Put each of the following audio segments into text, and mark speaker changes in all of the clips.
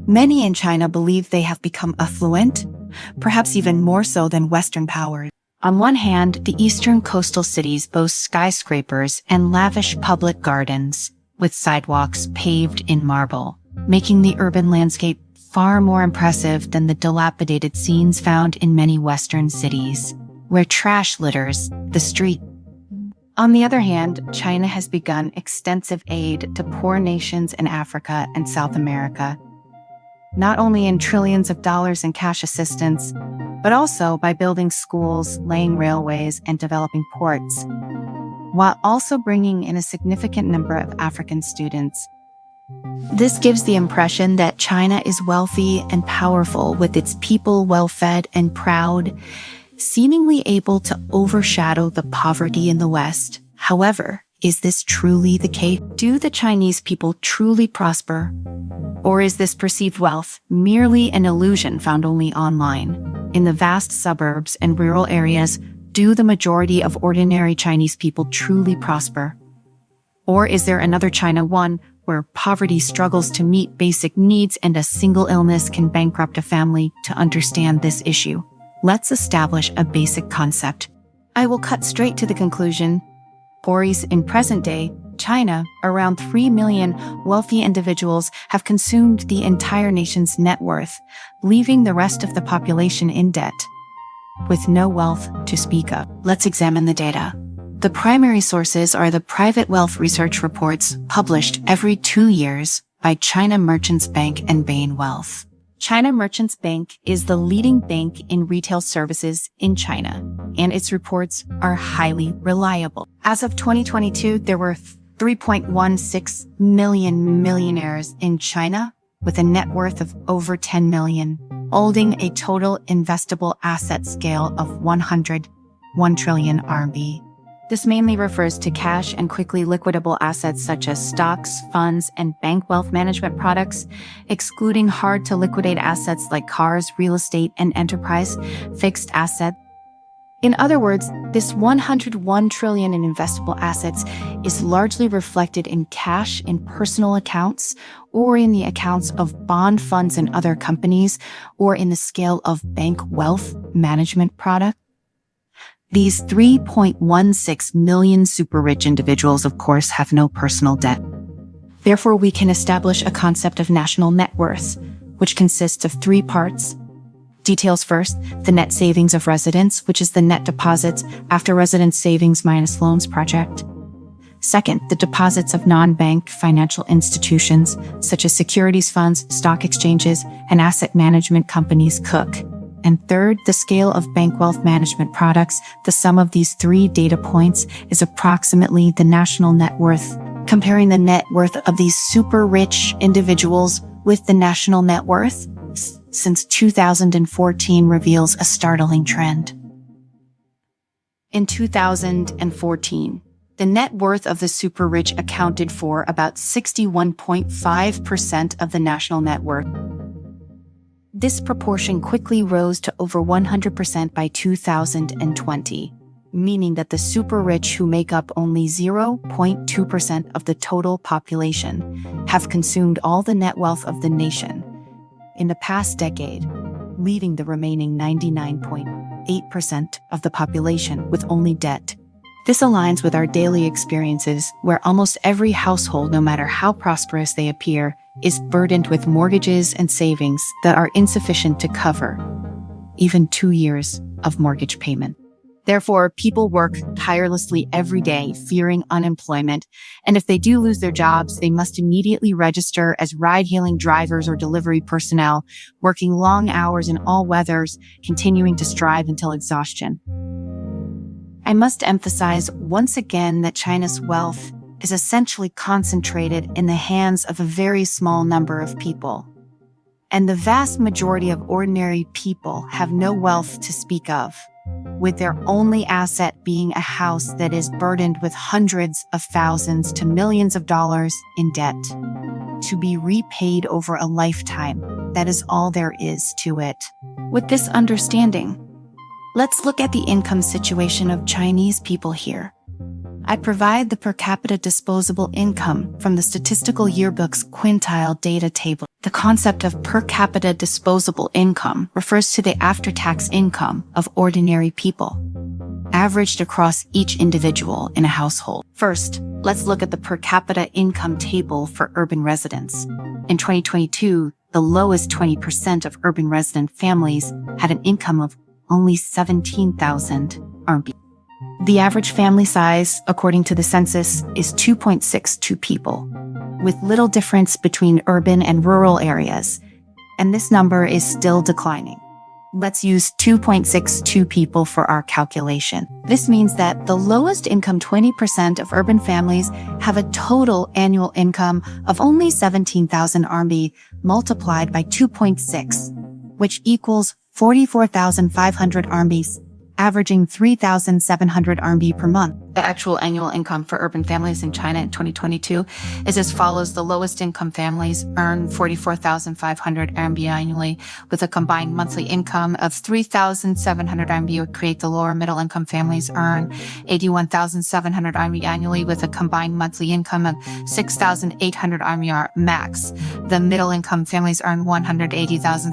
Speaker 1: Many in China believe they have become affluent, perhaps even more so than Western powers. On one hand, the eastern coastal cities boast skyscrapers and lavish public gardens, with sidewalks paved in marble, making the urban landscape far more impressive than the dilapidated scenes found in many Western cities, where trash litters the street. On the other hand, China has begun extensive aid to poor nations in Africa and South America, not only in trillions of dollars in cash assistance, but also by building schools, laying railways, and developing ports, while also bringing in a significant number of African students. This gives the impression that China is wealthy and powerful, with its people well-fed and proud, seemingly able to overshadow the poverty in the West. However, is this truly the case? Do the Chinese people truly prosper? Or is this perceived wealth merely an illusion found only online? In the vast suburbs and rural areas, do the majority of ordinary Chinese people truly prosper? Or is there another China, one where poverty struggles to meet basic needs and a single illness can bankrupt a family? To understand this issue, let's establish a basic concept. I will cut straight to the conclusion. In present-day China, around 3 million wealthy individuals have consumed the entire nation's net worth, leaving the rest of the population in debt, with no wealth to speak of. Let's examine the data. The primary sources are the private wealth research reports published every 2 years by China Merchants Bank and Bain Wealth. China Merchants Bank is the leading bank in retail services in China, and its reports are highly reliable. As of 2022, there were 3.16 million millionaires in China, with a net worth of over 10 million, holding a total investable asset scale of 101 trillion RMB. This mainly refers to cash and quickly liquidable assets such as stocks, funds, and bank wealth management products, excluding hard-to-liquidate assets like cars, real estate, and enterprise fixed assets. In other words, this 101 trillion in investable assets is largely reflected in cash in personal accounts, or in the accounts of bond funds and other companies, or in the scale of bank wealth management products. These 3.16 million super-rich individuals, of course, have no personal debt. Therefore, we can establish a concept of national net worth, which consists of 3 parts. Details first, the net savings of residents, which is the net deposits after resident savings minus loans project. Second, the deposits of non-bank financial institutions, such as securities funds, stock exchanges, and asset management companies, Cook. And third, the scale of bank wealth management products. The sum of these 3 data points is approximately the national net worth. Comparing the net worth of these super rich individuals with the national net worth since 2014 reveals a startling trend. In 2014, the net worth of the super rich accounted for about 61.5% of the national net worth. This proportion quickly rose to over 100% by 2020, meaning that the super-rich, who make up only 0.2% of the total population, have consumed all the net wealth of the nation in the past decade, leaving the remaining 99.8% of the population with only debt. This aligns with our daily experiences, where almost every household, no matter how prosperous they appear, is burdened with mortgages and savings that are insufficient to cover even 2 years of mortgage payment. Therefore, people work tirelessly every day, fearing unemployment, and if they do lose their jobs, they must immediately register as ride-hailing drivers or delivery personnel, working long hours in all weathers, continuing to strive until exhaustion. I must emphasize once again that China's wealth is essentially concentrated in the hands of a very small number of people. And the vast majority of ordinary people have no wealth to speak of, with their only asset being a house that is burdened with hundreds of thousands to millions of dollars in debt, to be repaid over a lifetime. That is all there is to it. With this understanding, let's look at the income situation of Chinese people here. I provide the per capita disposable income from the Statistical Yearbook's quintile data table. The concept of per capita disposable income refers to the after-tax income of ordinary people, averaged across each individual in a household. First, let's look at the per capita income table for urban residents. In 2022, the lowest 20% of urban resident families had an income of only 17,000 RMB. The average family size, according to the census, is 2.62 people, with little difference between urban and rural areas, and this number is still declining. Let's use 2.62 people for our calculation. This means that the lowest income 20% of urban families have a total annual income of only 17,000 RMB multiplied by 2.6, which equals 44,500 RMB, averaging 3,700 RMB per month. The actual annual income for urban families in China in 2022 is as follows. The lowest income families earn 44,500 RMB annually, with a combined monthly income of 3,700 RMB would create the lower middle income families earn 81,700 RMB annually, with a combined monthly income of 6,800 RMB max. The middle income families earn 180,000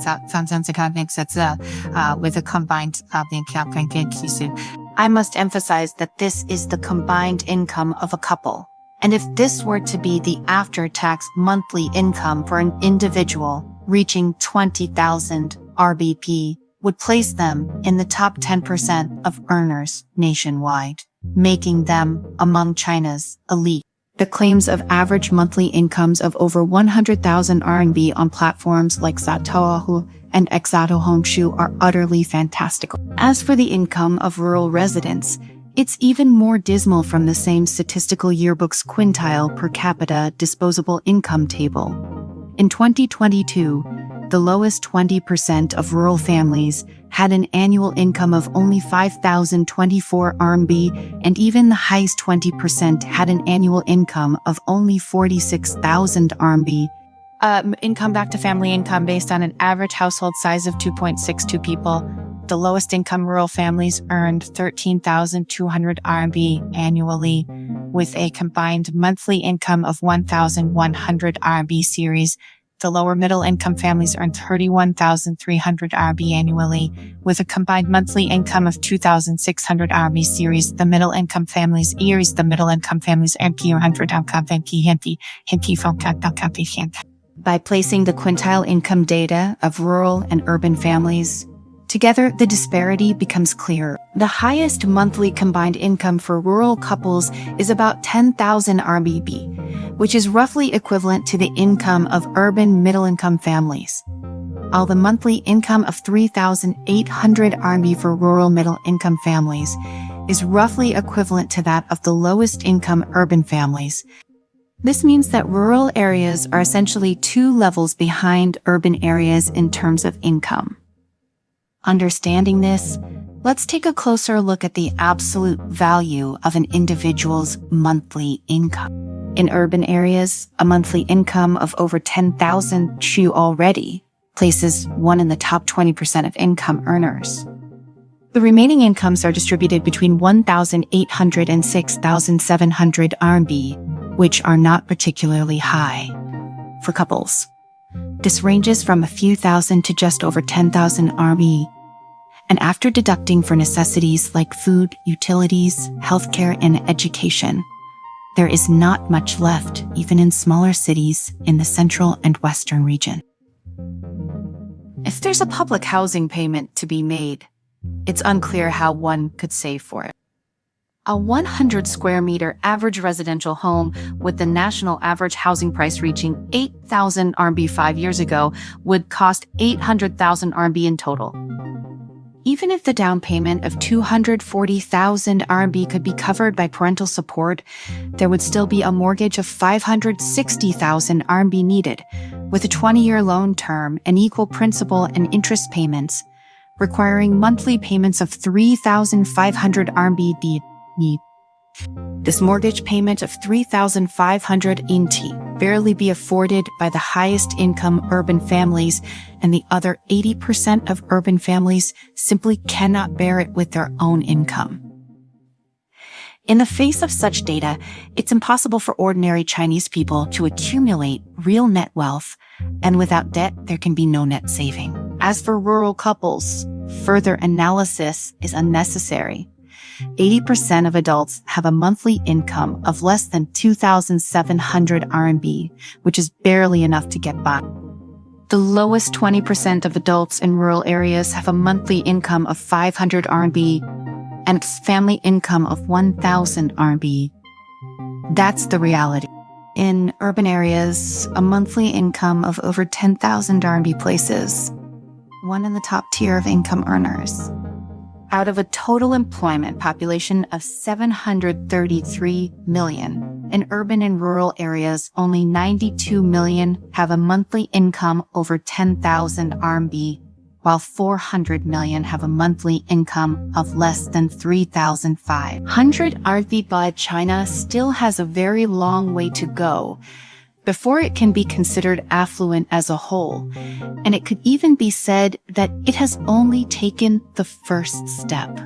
Speaker 1: with a combined I must emphasize that this is the combined income of a couple. And if this were to be the after-tax monthly income for an individual, reaching 20,000 RBP would place them in the top 10% of earners nationwide, making them among China's elite. The claims of average monthly incomes of over 100,000 RMB on platforms like Zatoahu and Exatohomeshu are utterly fantastical. As for the income of rural residents, it's even more dismal from the same Statistical Yearbook's quintile per capita disposable income table. In 2022, the lowest 20% of rural families had an annual income of only 5,024 RMB, and even the highest 20% had an annual income of only 46,000 RMB. Income back to family income based on an average household size of 2.62 people. The lowest income rural families earned 13,200 RMB annually, with a combined monthly income of 1,100 RMB series. The lower middle income families earned 31,300 RMB annually, with a combined monthly income of 2,600 RMB series. The middle income families earned 400 By placing the quintile income data of rural and urban families together, the disparity becomes clear. The highest monthly combined income for rural couples is about 10,000 RMB, which is roughly equivalent to the income of urban middle-income families, while the monthly income of 3,800 RMB for rural middle-income families is roughly equivalent to that of the lowest-income urban families. This means that rural areas are essentially 2 levels behind urban areas in terms of income. Understanding this, let's take a closer look at the absolute value of an individual's monthly income. In urban areas, a monthly income of over 10,000 Chu already places one in the top 20% of income earners. The remaining incomes are distributed between 1,800 and 6,700 RMB, which are not particularly high for couples. This ranges from a few thousand to just over 10,000 RMB. And after deducting for necessities like food, utilities, healthcare, and education, there is not much left, even in smaller cities in the central and western region. If there's a public housing payment to be made, it's unclear how one could save for it. A 100 square meter average residential home with the national average housing price reaching 8,000 RMB 5 years ago would cost 800,000 RMB in total. Even if the down payment of 240,000 RMB could be covered by parental support, there would still be a mortgage of 560,000 RMB needed, with a 20-year loan term and equal principal and interest payments, requiring monthly payments of 3,500 RMB need. This mortgage payment of 3,500 INT barely be afforded by the highest income urban families, and the other 80% of urban families simply cannot bear it with their own income. In the face of such data, it's impossible for ordinary Chinese people to accumulate real net wealth, and without debt, there can be no net saving. As for rural couples, further analysis is unnecessary. 80% of adults have a monthly income of less than 2,700 RMB, which is barely enough to get by. The lowest 20% of adults in rural areas have a monthly income of 500 RMB and a family income of 1,000 RMB. That's the reality. In urban areas, a monthly income of over 10,000 RMB places one in the top tier of income earners. Out of a total employment population of 733 million, in urban and rural areas, only 92 million have a monthly income over 10,000 RMB, while 400 million have a monthly income of less than 3,500 RMB. But China still has a very long way to go before it can be considered affluent as a whole, and it could even be said that it has only taken the first step.